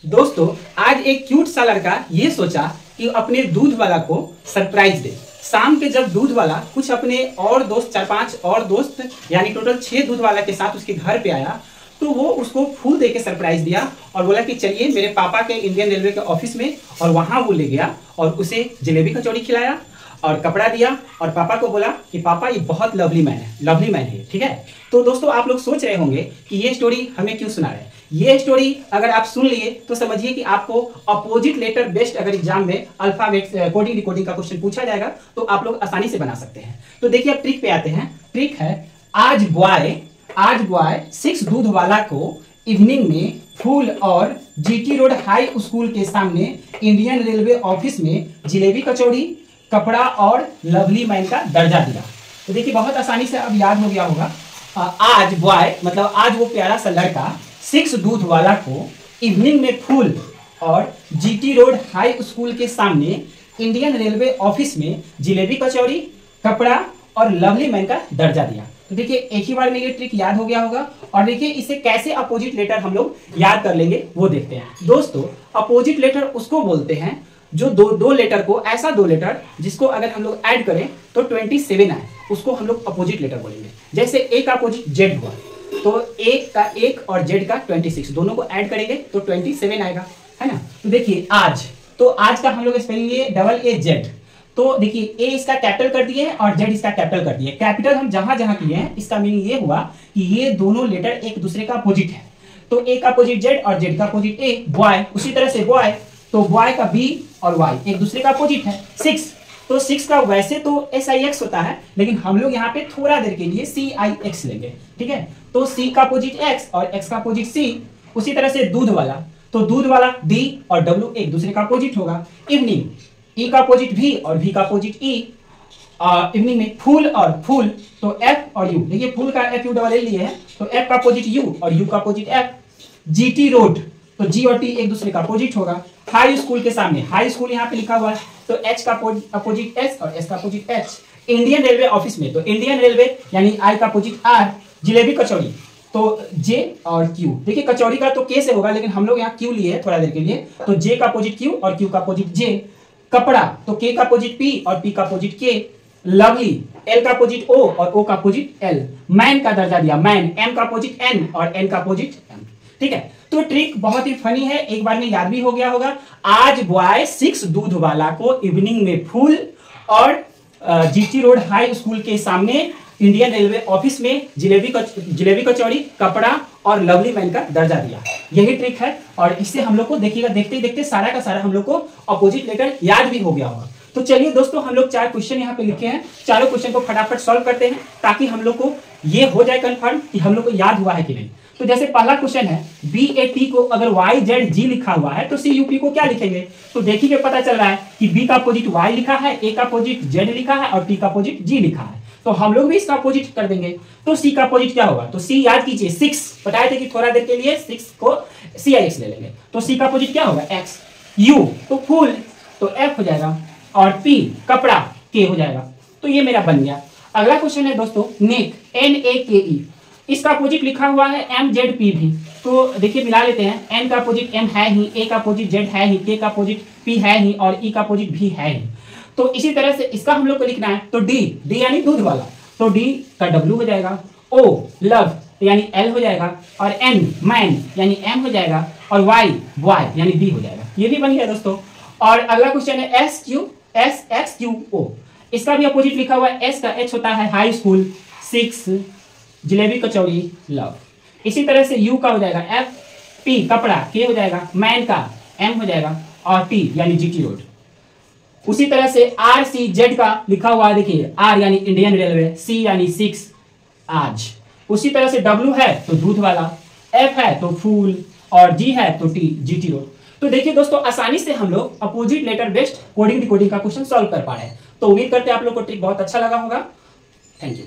दोस्तों आज एक क्यूट सा लड़का ये सोचा कि अपने दूध वाला को सरप्राइज दे। शाम के जब दूध वाला कुछ अपने और दोस्त 4-5 और दोस्त यानी टोटल 6 दूध वाला के साथ उसके घर पे आया तो वो उसको फूल दे के सरप्राइज दिया और बोला कि चलिए मेरे पापा के इंडियन रेलवे के ऑफिस में, और वहां वो ले गया और उसे जलेबी कचौड़ी खिलाया और कपड़ा दिया और पापा को बोला कि पापा ये बहुत लवली मैन है, ठीक है। तो दोस्तों आप लोग सोच रहे होंगे कि ये स्टोरी हमें क्यों सुना रहे हैं। ये स्टोरी अगर आप सुन लिए तो समझिए कि आपको अपोजिट लेटर बेस्ड अगर एग्जाम में अल्फाबेट कोडिंग डिकोडिंग का क्वेश्चन पूछा जाएगा तो आप लोग आसानी से बना सकते हैं। तो देखिए अब ट्रिक पे आते हैं। ट्रिक है आज बॉय 6 दूध वाला को इवनिंग में फूल और जीटी रोड हाई स्कूल के सामने इंडियन रेलवे ऑफिस में जिलेबी कचौड़ी, कपड़ा और लवली मैन का दर्जा दिया। तो देखिए बहुत आसानी से अब याद हो गया होगा। आज बॉय मतलब आज वो प्यारा सा लड़का 6 दूध वाला को इवनिंग में फूल और जीटी रोड हाई स्कूल के सामने इंडियन रेलवे ऑफिस में जिलेबी कचौड़ी, कपड़ा और लवली मैन का दर्जा दिया। तो देखिए एक ही बार में ये ट्रिक याद हो गया होगा। और देखिए इसे कैसे अपोजिट लेटर हम लोग याद कर लेंगे वो देखते हैं। दोस्तों अपोजिट लेटर उसको बोलते हैं जो दो लेटर को, ऐसा 2 लेटर जिसको अगर हम लोग ऐड करें तो 27 आए, उसको हम लोग अपोजिट लेटर बोलेंगे। जैसे ए का अपोजिट जेड हुआ तो ए का 1 और जेड का 26, दोनों को ऐड करेंगे तो 27 आएगा, है ना। तो देखिए आज का हम लोग स्पेलिंग लिए AA तो देखिए ए इसका कैपिटल कर दिए हैं और जेड इसका कैपिटल कर दिए। कैपिटल हम जहां जहां किए हैं इसका मीनिंग ये हुआ कि ये दोनों लेटर एक दूसरे का अपोजिट है। तो ए का अपोजिट जेड और जेड का अपोजिट ए, बॉय उसी तरह से बॉय तो बॉय का बी और वाई एक दूसरे का अपोजिट है। 6 तो 6 का वैसे तो SIX होता है लेकिन हम लोग यहाँ पे थोड़ा देर के लिए CIX लेंगे, ठीक है। तो C का अपोजिट X और X का अपोजिट C। उसी तरह से दूध वाला तो दूध वाला D और W एक दूसरे का अपोजिट होगा। इवनिंग E का अपोजिट V और V का अपोजिट E। इवनिंग में फूल और फूल तो F और U। देखिए फूल का FULL लिए हैं तो F का अपोजिट U और U का अपोजिट F। GT रोड तो G और T एक दूसरे का अपोजिट होगा। हाई स्कूल के सामने, हाई स्कूल यहाँ पे लिखा हुआ है तो H का अपोजिट S और S का opposite H। Indian railway office में तो इंडियन रेलवे यानी I का अपोजिट R। जिलेबी कचौड़ी तो J और Q। देखिए कचौड़ी का तो K से होगा लेकिन हम लोग यहाँ Q लिए थोड़ा देर के लिए तो J का अपोजिट Q और Q का अपोजिट J। कपड़ा तो K का अपोजिट P और P का अपोजिट K। लवली L का अपोजिट O और O का अपोजिट L। मैन का दर्जा दिया मैन, M का अपोजिट N और N का अपोजिट M, ठीक है। तो ट्रिक बहुत ही फनी है, एक बार में याद भी हो गया होगा। आज बॉय 6 दूध वाला को इवनिंग में फूल और जीटी रोड हाई स्कूल के सामने इंडियन रेलवे ऑफिस में जिलेबी कचौड़ी, कपड़ा और लवली मैन का दर्जा दिया। यही ट्रिक है और इससे हम लोग को देखिएगा देखते देखते सारा का सारा हम लोग को अपोजिट लेटर याद भी हो गया होगा। तो चलिए दोस्तों हम लोग 4 क्वेश्चन यहाँ पे लिखे हैं, चारों क्वेश्चन को फटाफट सॉल्व करते हैं ताकि हम लोग को ये हो जाए कंफर्म कि हम लोग को याद हुआ है कि नहीं। तो जैसे पहला क्वेश्चन है BAT को अगर YZG लिखा हुआ है तो CUP को क्या लिखेंगे। तो देखिए पता चल रहा है कि B का अपोजिट Y लिखा है, A का अपोजिट Z लिखा है और T का अपोजिट G लिखा है। तो हम लोग भी इसका अपोजिट कर देंगे। तो C का अपोजिट क्या होगा। तो C याद कीजिए 6 बताए थे कि थोड़ा देर के लिए 6 को CIX ले लेंगे। तो C का अपोजिट क्या होगा X। U तो फूल तो F हो जाएगा और P कपड़ा K हो जाएगा। तो ये मेरा बन गया। अगला क्वेश्चन है दोस्तों नेक NAKE, इसका अपोजिट लिखा हुआ है MZP भी। तो देखिए मिला लेते हैं। N का अपोजिट M है ही, A का अपोजिट Z है ही, K का अपोजिट P है ही और E का अपोजिट भी है ही। तो इसी तरह से इसका हम लोग को लिखना है तो D यानी दूध वाला तो D का W हो जाएगा। O लव यानी L हो जाएगा और N मैन यानी M हो जाएगा और Y बॉय यानी B हो जाएगा। ये भी बन गया दोस्तों। और अगला क्वेश्चन है SXQO, इसका भी अपोजिट लिखा हुआ है। S का H होता है हाई स्कूल, 6 जिलेबी कचौड़ी लव। इसी तरह से U का हो जाएगा F, P कपड़ा K हो जाएगा, मैन का M हो जाएगा और T यानी GT रोड। उसी तरह से RCZ का लिखा हुआ है देखिए R यानी इंडियन रेलवे, C यानी 6 आज। उसी तरह से W है तो दूध वाला, F है तो फूल और G है तो T GT रोड। तो देखिए दोस्तों आसानी से हम लोग opposite letter based coding decoding का क्वेश्चन सॉल्व कर पा रहे हैं। तो उम्मीद करते हैं आप लोग को ट्रिक बहुत अच्छा लगा होगा। Thank you.